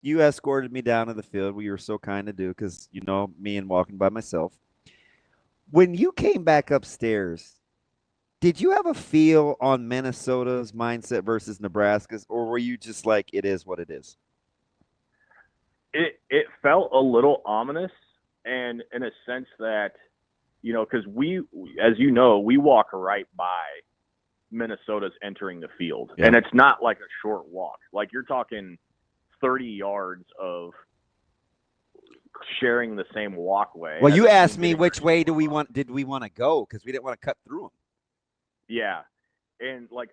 you escorted me down to the field. We were so kind to do because you know me and walking by myself. When you came back upstairs, did you have a feel on Minnesota's mindset versus Nebraska's, or were you just like, it is what it is? It felt a little ominous, and in a sense that, because as you know, we walk right by Minnesota's entering the field, Yeah. and it's not like a short walk. Like you're talking 30 yards of sharing the same walkway. Well, as you a asked team me getting which ready to way move on. did we want to go because we didn't want to cut through them. Yeah, and like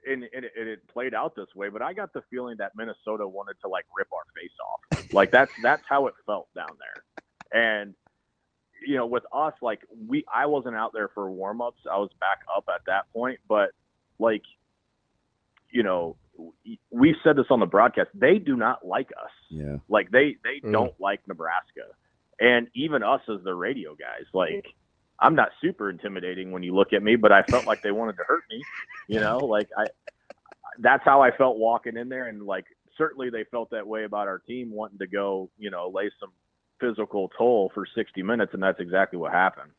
it played out this way, but I got the feeling that Minnesota wanted to like rip our face off. Like that's how it felt down there. And with us, like I wasn't out there for warm-ups. I was back up at that point, but like we said this on the broadcast. They do not like us. Yeah. Like they don't like Nebraska, and even us as the radio guys. Like I'm not super intimidating when you look at me, but I felt like they wanted to hurt me. Like that's how I felt walking in there, and like certainly they felt that way about our team wanting to go, lay some physical toll for 60 minutes, and that's exactly what happened.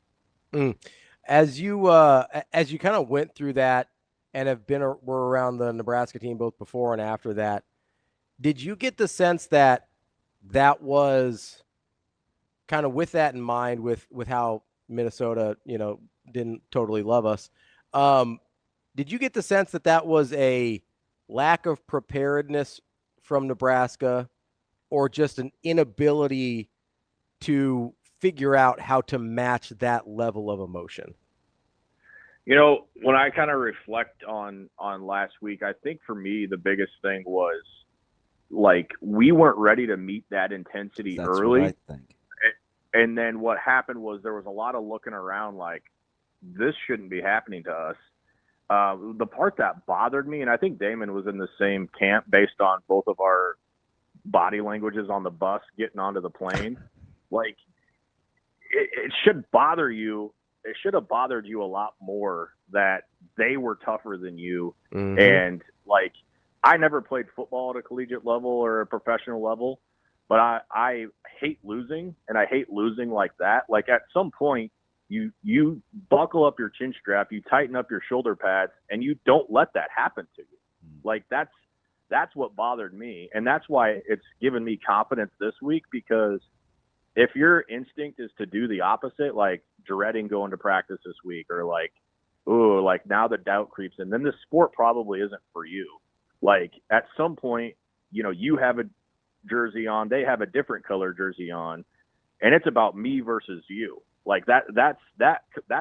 As you kind of went through that and were around the Nebraska team both before and after that, did you get the sense that was kind of with that in mind, with how Minnesota, didn't totally love us? Did you get the sense that was a lack of preparedness from Nebraska, or just an inability to figure out how to match that level of emotion? When I kind of reflect on last week, I think for me the biggest thing was like we weren't ready to meet that intensity early. What I think. And then what happened was there was a lot of looking around like this shouldn't be happening to us. The part that bothered me, and I think Damon was in the same camp based on both of our body languages on the bus getting onto the plane, like it should bother you. It should have bothered you a lot more that they were tougher than you. Mm-hmm. And like, I never played football at a collegiate level or a professional level, but I hate losing, and I hate losing like that. Like at some point you buckle up your chin strap, you tighten up your shoulder pads, and you don't let that happen to you. Like that's what bothered me. And that's why it's given me confidence this week, because if your instinct is to do the opposite, like dreading going to practice this week, or like, ooh, like now the doubt creeps in, then this sport probably isn't for you. Like at some point, you have a jersey on, they have a different color jersey on, and it's about me versus you. Like that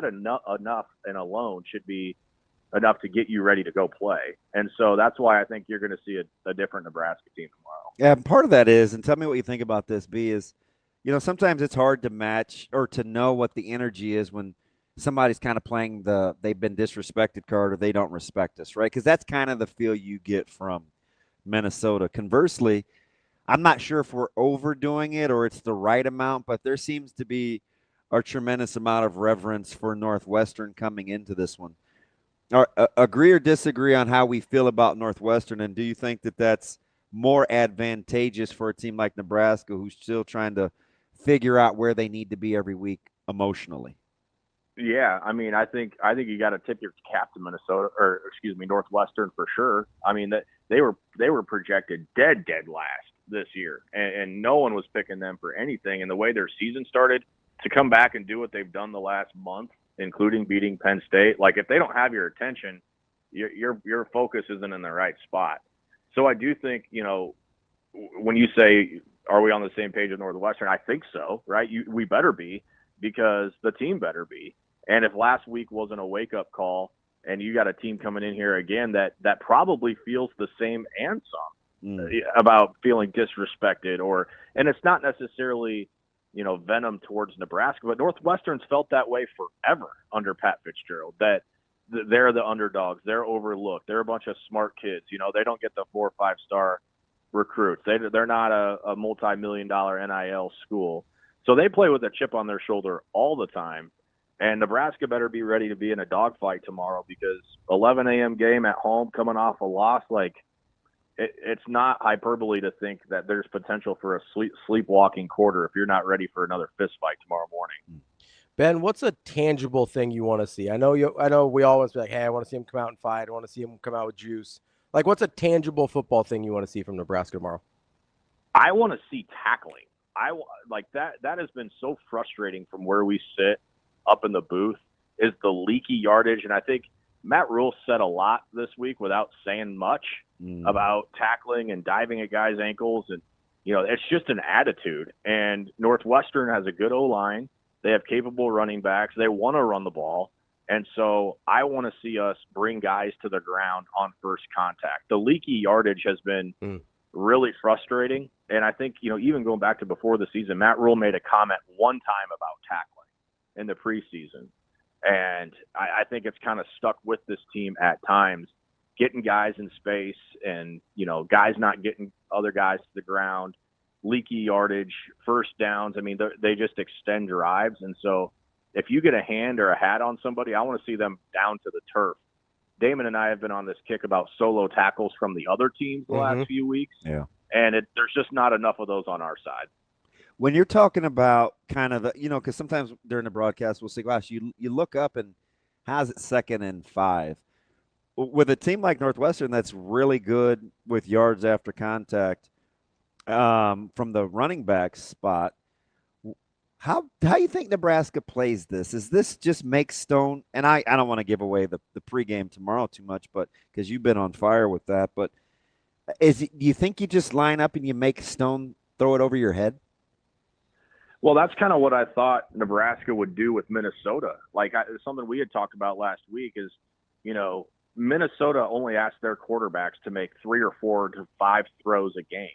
enough and alone should be enough to get you ready to go play. And so that's why I think you're going to see a different Nebraska team tomorrow. Yeah, and part of that is, and tell me what you think about this, B, is sometimes it's hard to match or to know what the energy is when somebody's kind of playing they've been disrespected card, or they don't respect us, right? Because that's kind of the feel you get from Minnesota. Conversely, I'm not sure if we're overdoing it or it's the right amount, but there seems to be a tremendous amount of reverence for Northwestern coming into this one. Agree or disagree on how we feel about Northwestern, and do you think that that's more advantageous for a team like Nebraska, who's still trying to figure out where they need to be every week emotionally? Yeah, I mean, I think you got to tip your cap to Northwestern for sure. I mean, that they were projected dead last this year, and no one was picking them for anything. And the way their season started, to come back and do what they've done the last month, including beating Penn State, like if they don't have your attention, your focus isn't in the right spot. So I do think, when you say, are we on the same page with Northwestern? I think so, right? We better be, because the team better be. And if last week wasn't a wake-up call, and you got a team coming in here again that probably feels the same and some about feeling disrespected, and it's not necessarily, venom towards Nebraska, but Northwestern's felt that way forever under Pat Fitzgerald, that they're the underdogs, they're overlooked, they're a bunch of smart kids, they don't get the 4 or 5-star recruits, they're not a multi-million-dollar NIL school, so they play with a chip on their shoulder all the time. And Nebraska better be ready to be in a dogfight tomorrow, because 11 a.m. game at home, coming off a loss, like it's not hyperbole to think that there's potential for a sleepwalking quarter if you're not ready for another fist fight tomorrow morning. Ben, what's a tangible thing you want to see? I know we always be like, hey, I want to see him come out and fight. I want to see him come out with juice. Like, what's a tangible football thing you want to see from Nebraska tomorrow? I want to see tackling. Like that has been so frustrating from where we sit up in the booth, is the leaky yardage. And I think Matt Rhule said a lot this week without saying much about tackling and diving at guys' ankles. And, it's just an attitude. And Northwestern has a good O-line. They have capable running backs. They want to run the ball. And so I want to see us bring guys to the ground on first contact. The leaky yardage has been really frustrating. And I think, even going back to before the season, Matt Rhule made a comment one time about tackling in the preseason. And I think it's kind of stuck with this team at times, getting guys in space and, guys not getting other guys to the ground, leaky yardage, first downs. I mean, they just extend drives. And so if you get a hand or a hat on somebody, I want to see them down to the turf. Damon and I have been on this kick about solo tackles from the other teams the last few weeks. Yeah. And there's just not enough of those on our side. When you're talking about kind of the, because sometimes during the broadcast we'll say, gosh, you look up and how's it 2nd and 5? With a team like Northwestern that's really good with yards after contact from the running back spot, how you think Nebraska plays this? Is this just make Stone, and I don't want to give away the pregame tomorrow too much, but because you've been on fire with that, but do you think you just line up and you make Stone throw it over your head? Well, that's kind of what I thought Nebraska would do with Minnesota. Like something we had talked about last week is, Minnesota only asked their quarterbacks to make 3 or 4 to 5 throws a game.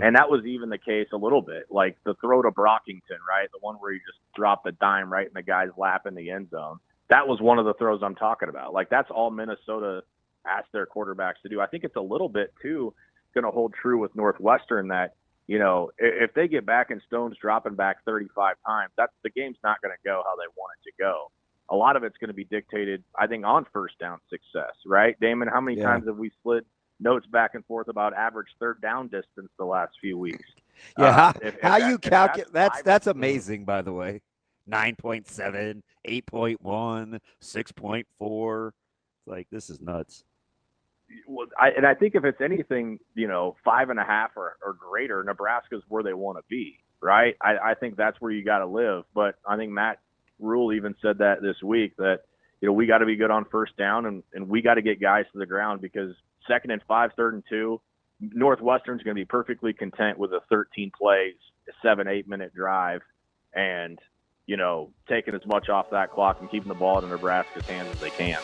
And that was even the case a little bit. Like the throw to Brockington, right? The one where you just drop the dime right in the guy's lap in the end zone. That was one of the throws I'm talking about. Like that's all Minnesota asked their quarterbacks to do. I think it's a little bit, too, going to hold true with Northwestern that, if they get back and Stone's dropping back 35 times, the game's not going to go how they want it to go. A lot of it's going to be dictated, I think, on first down success, right? Damon, how many times have we slid notes back and forth about average third down distance the last few weeks? Yeah, how you calculate that's amazing, by the way. 9.7, 8.1, 6.4. Like, this is nuts. Well, I think if it's anything, 5.5 or greater, Nebraska's where they want to be, right? I think that's where you got to live. But I think Matt Rhule even said that this week that, we got to be good on first down and we got to get guys to the ground because 2nd and 5, 3rd and 2, Northwestern's going to be perfectly content with a 13 plays, 7-8 minute drive and, taking as much off that clock and keeping the ball in Nebraska's hands as they can.